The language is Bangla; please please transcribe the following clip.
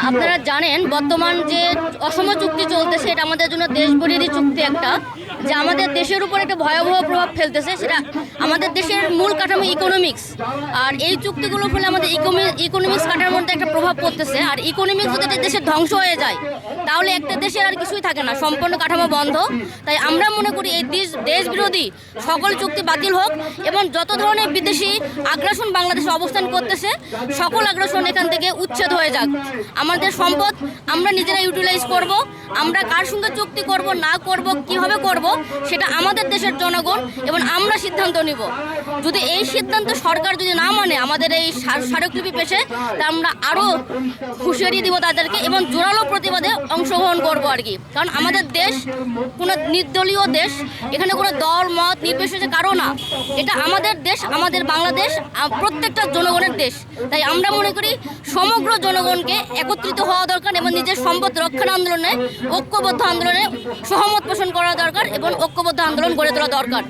আপনারা জানেন বর্তমান যে অসম চুক্তি চলতেছে এটা আমাদের জন্য দেশবিরোধী চুক্তি একটা, যে আমাদের দেশের উপর একটা ভয়াবহ প্রভাব ফেলতেছে। সেটা আমাদের দেশের মূল কাঠামো ইকোনমিক্স, আর এই চুক্তিগুলোর ফলে আমাদের ইকোনমিক্স কাঠামোর মধ্যে একটা প্রভাব পড়তেছে। আর ইকোনমিক্স যদি দেশের ধ্বংস হয়ে যায় তাহলে একটা দেশের আর কিছুই থাকে না, সম্পূর্ণ কাঠামো বন্ধ। তাই আমরা মনে করি এই দেশ বিরোধী সকল চুক্তি বাতিল হোক এবং যত ধরনের বিদেশি আগ্রাসন বাংলাদেশে অবস্থান করতেছে সকল আগ্রাসন এখান থেকে উচ্ছেদ হয়ে যাক। আমাদের সম্পদ আমরা নিজেরা ইউটিলাইজ করব, আমরা কার সঙ্গে চুক্তি করব না করব কিভাবে করব সেটা আমাদের দেশের জনগণ এবং আমরা সিদ্ধান্ত নিব। যদি এই সিদ্ধান্ত সরকার যদি না মানে আমাদের এই স্মারকলিপি পেশে, তা আমরা আরও হুঁশিয়ারি দিব তাদেরকে এবং জোরালো প্রতিবাদে অংশগ্রহণ করবো আর কি। কারণ আমাদের দেশ কোনো নির্দলীয় দেশ, এখানে কোনো দল মত নির্বিশেষে কারো না, এটা আমাদের দেশ, আমাদের বাংলাদেশ, প্রত্যেকটা জনগণের দেশ। তাই আমরা মনে করি সমগ্র জনগণকে একত্রিত হওয়া দরকার এবং নিজের সম্পদ রক্ষণ আন্দোলনে ঐক্যবদ্ধ আন্দোলনে সহমত পোষণ করা দরকার এবং ঐক্যবদ্ধ আন্দোলন গড়ে তোলা দরকার।